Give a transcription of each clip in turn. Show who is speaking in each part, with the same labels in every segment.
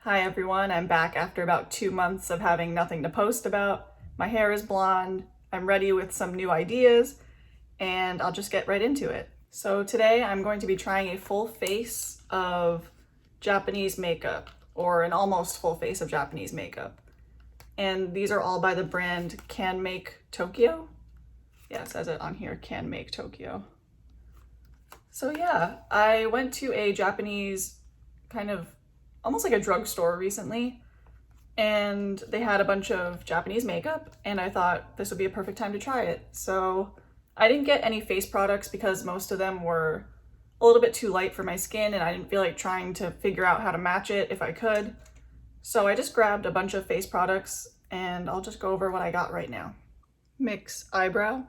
Speaker 1: Hi everyone, I'm back after about 2 months of having nothing to post about. My hair is blonde, I'm ready with some new ideas, and I'll just get right into it. So today I'm going to be trying a full face of Japanese makeup, or an almost full face of Japanese makeup. And these are all by the brand CANMAKE Tokyo. Yeah, it says it on here, CANMAKE Tokyo. So yeah, I went to a Japanese kind of almost like a drugstore recently, and they had a bunch of Japanese makeup, and I thought this would be a perfect time to try it. So I didn't get any face products because most of them were a little bit too light for my skin, and I didn't feel like trying to figure out how to match it if I could. So I just grabbed a bunch of face products, and I'll just go over what I got right now. Mix eyebrow,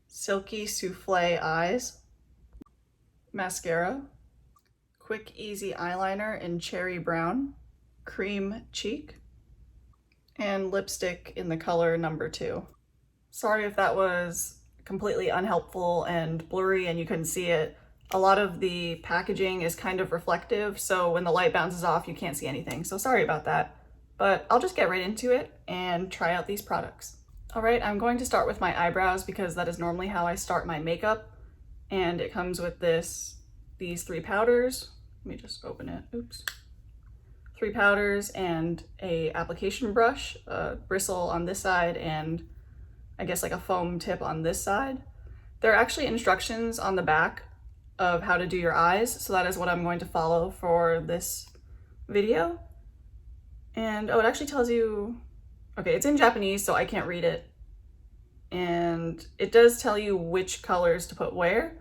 Speaker 1: silky souffle eyes, mascara, quick easy eyeliner in cherry brown, cream cheek, and lipstick in the color number 2. Sorry if that was completely unhelpful and blurry and you couldn't see it. A lot of the packaging is kind of reflective, so when the light bounces off you can't see anything, so sorry about that. But I'll just get right into it and try out these products. Alright, I'm going to start with my eyebrows because that is normally how I start my makeup, and it comes with these 3 powders. Let me just open it, oops. 3 powders and a application brush, a bristle on this side, and I guess like a foam tip on this side. There are actually instructions on the back of how to do your eyes, so that is what I'm going to follow for this video. And oh, it actually tells you, okay, it's in Japanese, so I can't read it. And it does tell you which colors to put where.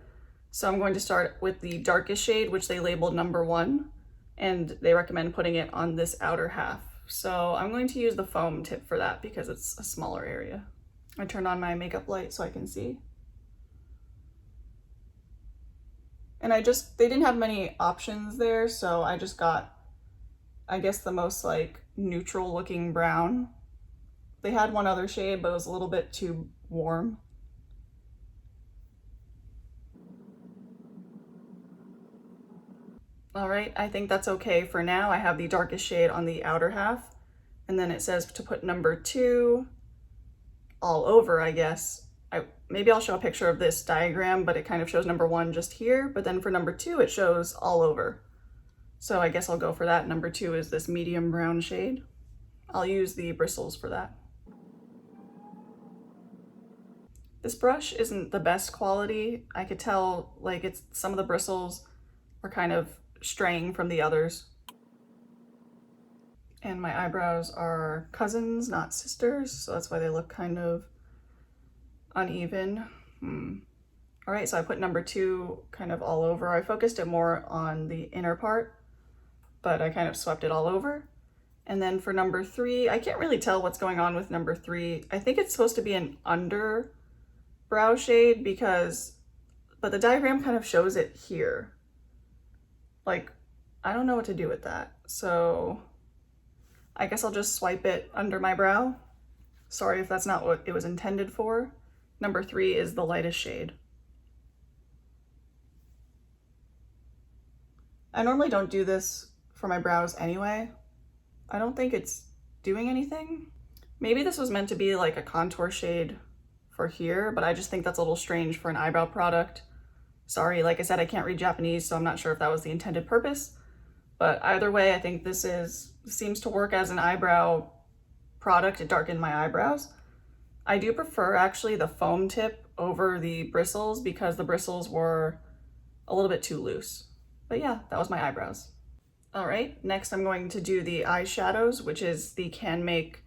Speaker 1: So I'm going to start with the darkest shade, which they labeled number 1, and they recommend putting it on this outer half. So I'm going to use the foam tip for that because it's a smaller area. I turned on my makeup light so I can see. And they didn't have many options there, so I just got, I guess, the most like neutral looking brown. They had one other shade, but it was a little bit too warm. All right, I think that's okay for now. I have the darkest shade on the outer half, and then it says to put number 2 all over, I guess. Maybe I'll show a picture of this diagram, but it kind of shows number 1 just here, but then for number 2 it shows all over. So I guess I'll go for that. Number 2 is this medium brown shade. I'll use the bristles for that. This brush isn't the best quality. I could tell like some of the bristles are kind of straying from the others. And my eyebrows are cousins, not sisters, so that's why they look kind of uneven. All right, so I put number 2 kind of all over. I focused it more on the inner part, but I kind of swept it all over. And then for number 3, I can't really tell what's going on with number 3. I think it's supposed to be an under brow shade but the diagram kind of shows it here. Like, I don't know what to do with that. So I guess I'll just swipe it under my brow. Sorry if that's not what it was intended for. Number 3 is the lightest shade. I normally don't do this for my brows anyway. I don't think it's doing anything. Maybe this was meant to be like a contour shade for here, but I just think that's a little strange for an eyebrow product. Sorry, like I said, I can't read Japanese, so I'm not sure if that was the intended purpose. But either way, I think this seems to work as an eyebrow product to darken my eyebrows. I do prefer actually the foam tip over the bristles because the bristles were a little bit too loose. But yeah, that was my eyebrows. All right, next I'm going to do the eyeshadows, which is the CANMAKE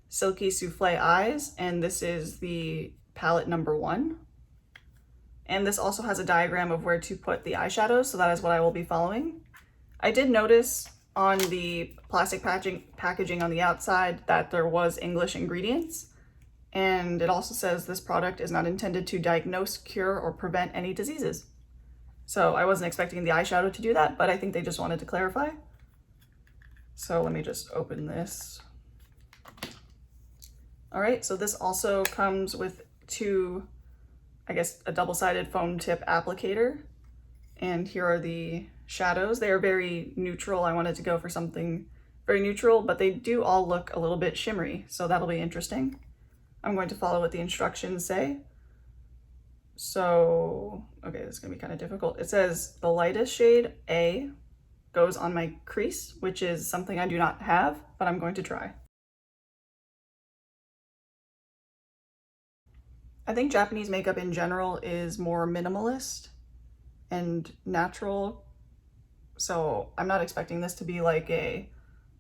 Speaker 1: Silky Souffle Eyes, and this is the palette number 1. And this also has a diagram of where to put the eyeshadows, so that is what I will be following. I did notice on the plastic packaging on the outside that there was English ingredients, and it also says this product is not intended to diagnose, cure, or prevent any diseases. So I wasn't expecting the eyeshadow to do that, but I think they just wanted to clarify. So let me just open this. All right, so this also comes with 2, I guess, a double-sided foam tip applicator. And here are the shadows. They are very neutral. I wanted to go for something very neutral, but they do all look a little bit shimmery, so that'll be interesting. I'm going to follow what the instructions say. So, okay, this is gonna be kind of difficult. It says the lightest shade, A, goes on my crease, which is something I do not have, but I'm going to try. I think Japanese makeup in general is more minimalist and natural, so I'm not expecting this to be like a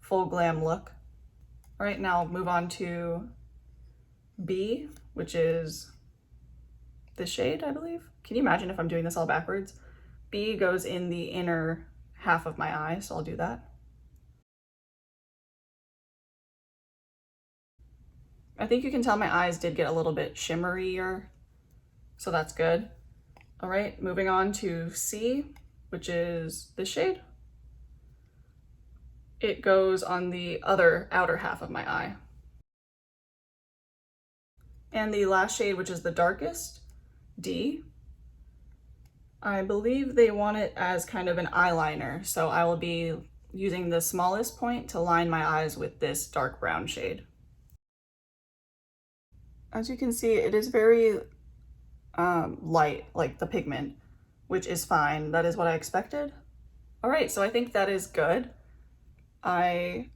Speaker 1: full glam look. All right, now I'll move on to B, which is this shade, I believe. Can you imagine if I'm doing this all backwards? B goes in the inner half of my eye, so I'll do that. I think you can tell my eyes did get a little bit shimmerier, so that's good. All right, moving on to C, which is this shade. It goes on the other outer half of my eye. And the last shade, which is the darkest, D, I believe they want it as kind of an eyeliner, so I will be using the smallest point to line my eyes with this dark brown shade. As you can see, it is very light, like the pigment, which is fine. That is what I expected. All right, so I think that is good. I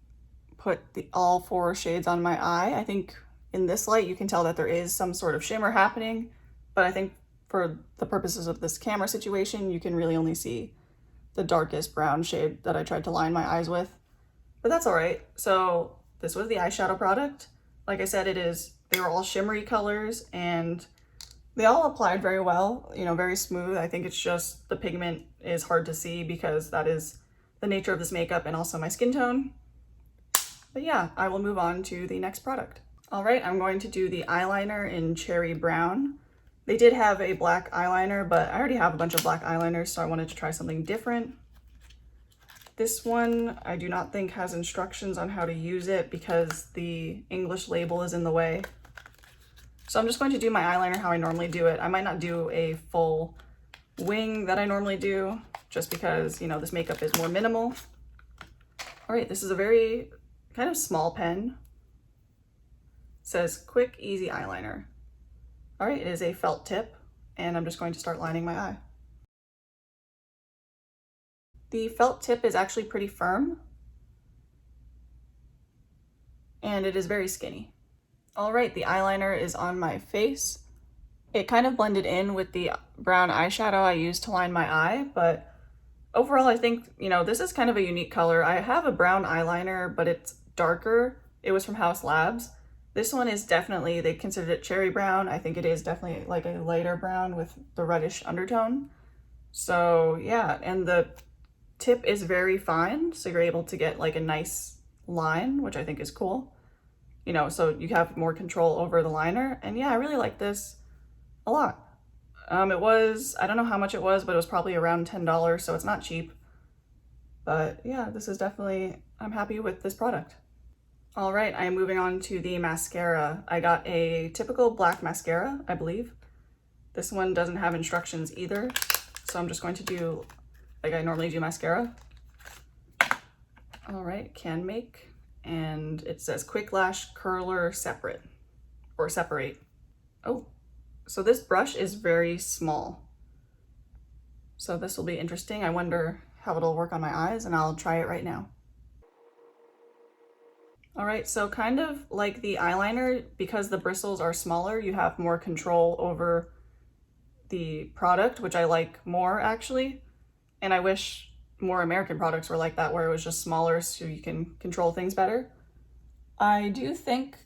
Speaker 1: put all 4 shades on my eye. I think in this light, you can tell that there is some sort of shimmer happening, but I think for the purposes of this camera situation, you can really only see the darkest brown shade that I tried to line my eyes with, but that's all right. So this was the eyeshadow product. Like I said, they were all shimmery colors and they all applied very well, you know, very smooth. I think it's just the pigment is hard to see because that is the nature of this makeup and also my skin tone. But yeah, I will move on to the next product. All right, I'm going to do the eyeliner in Cherry Brown. They did have a black eyeliner, but I already have a bunch of black eyeliners, so I wanted to try something different. This one, I do not think has instructions on how to use it because the English label is in the way. So I'm just going to do my eyeliner how I normally do it. I might not do a full wing that I normally do, just because, you know, this makeup is more minimal. All right, this is a very kind of small pen. It says quick, easy eyeliner. All right, it is a felt tip, and I'm just going to start lining my eye. The felt tip is actually pretty firm, and it is very skinny. All right, the eyeliner is on my face. It kind of blended in with the brown eyeshadow I used to line my eye, but overall I think, you know, this is kind of a unique color. I have a brown eyeliner, but it's darker. It was from House Labs. This one is definitely, they considered it cherry brown. I think it is definitely like a lighter brown with the reddish undertone. So yeah, and the tip is very fine, so you're able to get like a nice line, which I think is cool. You know, so you have more control over the liner. And yeah, I really like this a lot. It was, I don't know how much it was, but it was probably around $10, so it's not cheap. But yeah, this is definitely, I'm happy with this product. All right, I am moving on to the mascara. I got a typical black mascara, I believe. This one doesn't have instructions either, so I'm just going to do like I normally do mascara. All right, CANMAKE, and it says Quick Lash Curler Separate, or Separate. Oh, so this brush is very small. So this will be interesting. I wonder how it'll work on my eyes, and I'll try it right now. All right, so kind of like the eyeliner, because the bristles are smaller, you have more control over the product, which I like more actually. And I wish more American products were like that, where it was just smaller so you can control things better. I do think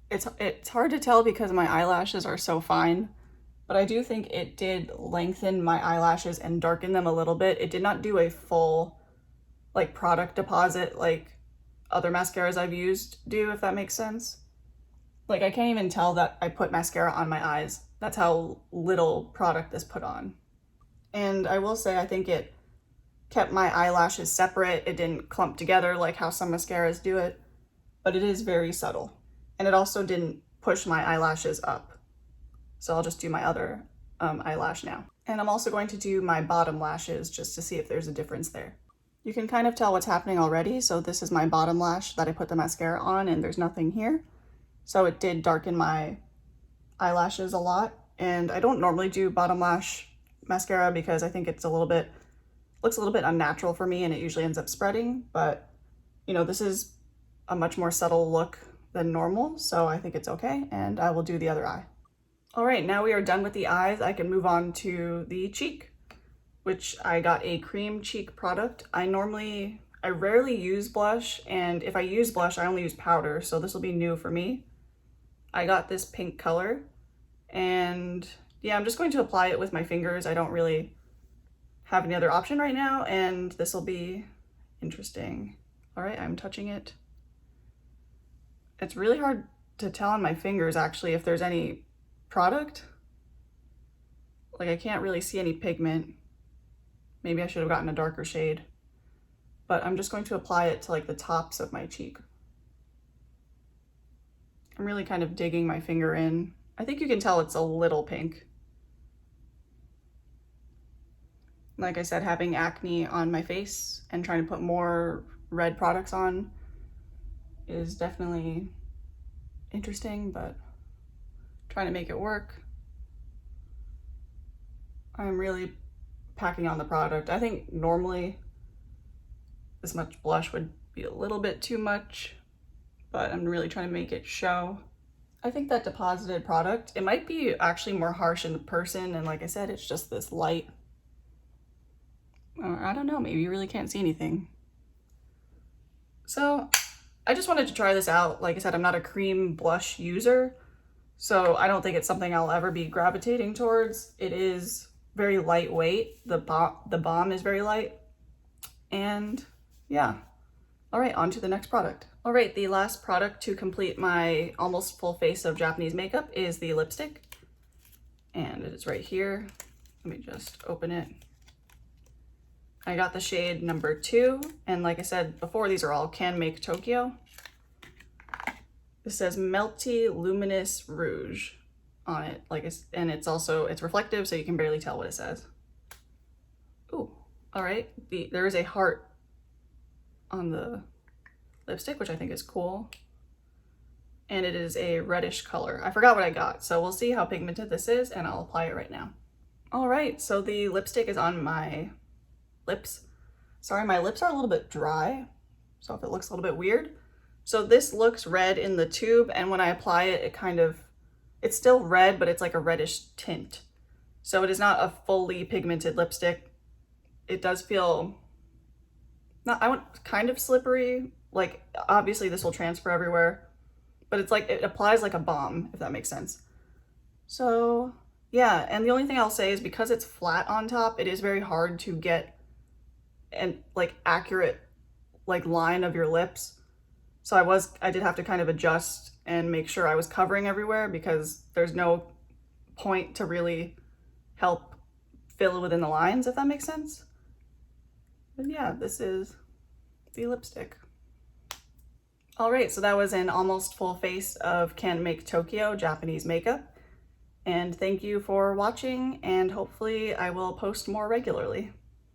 Speaker 1: it's hard to tell because my eyelashes are so fine, but I do think it did lengthen my eyelashes and darken them a little bit. It did not do a full like product deposit like other mascaras I've used do, if that makes sense. Like I can't even tell that I put mascara on my eyes. That's how little product is put on. And I will say I think it kept my eyelashes separate. It didn't clump together like how some mascaras do it, but it is very subtle. And it also didn't push my eyelashes up. So I'll just do my other eyelash now. And I'm also going to do my bottom lashes just to see if there's a difference there. You can kind of tell what's happening already. So this is my bottom lash that I put the mascara on, and there's nothing here. So it did darken my eyelashes a lot. And I don't normally do bottom lash mascara because I think it's looks a little bit unnatural for me, and it usually ends up spreading. But you know, this is a much more subtle look than normal, so I think it's okay, and I will do the other eye. All right, now we are done with the eyes. I can move on to the cheek, which I got a cream cheek product. I rarely use blush, and if I use blush, I only use powder, so this will be new for me. I got this pink color, and yeah, I'm just going to apply it with my fingers. I don't really have any other option right now, and this will be interesting. All right, I'm touching it. It's really hard to tell on my fingers, actually, if there's any product. Like, I can't really see any pigment. Maybe I should have gotten a darker shade. But I'm just going to apply it to like the tops of my cheek. I'm really kind of digging my finger in. I think you can tell it's a little pink. Like I said, having acne on my face and trying to put more red products on is definitely interesting, but trying to make it work. I'm really packing on the product. I think normally this much blush would be a little bit too much, but I'm really trying to make it show. I think that deposited product, it might be actually more harsh in person, and like I said, it's just this light. Or I don't know, maybe you really can't see anything. So I just wanted to try this out. Like I said, I'm not a cream blush user, so I don't think it's something I'll ever be gravitating towards. It is very lightweight. The balm is very light. And yeah. All right, on to the next product. All right, the last product to complete my almost full face of Japanese makeup is the lipstick. And it is right here. Let me just open it. I got the shade number 2, and like I said before, these are all CANMAKE Tokyo. This says Melty Luminous Rouge on it, and it's reflective, so you can barely tell what it says. Ooh, all right. There is a heart on the lipstick, which I think is cool, and it is a reddish color. I forgot what I got, so we'll see how pigmented this is, and I'll apply it right now. All right, so the lipstick is on my lips. Sorry, my lips are a little bit dry, so if it looks a little bit weird. So this looks red in the tube, and when I apply it, it's still red, but it's like a reddish tint. So it is not a fully pigmented lipstick. It does feel, kind of slippery. Like, obviously this will transfer everywhere, but it's like, it applies like a balm, if that makes sense. So yeah, and the only thing I'll say is because it's flat on top, it is very hard to get an accurate line of your lips. So I did have to kind of adjust and make sure I was covering everywhere, because there's no point to really help fill within the lines, if that makes sense. But yeah, this is the lipstick. All right, so that was an almost full face of CANMAKE Tokyo Japanese makeup. And thank you for watching, and hopefully I will post more regularly.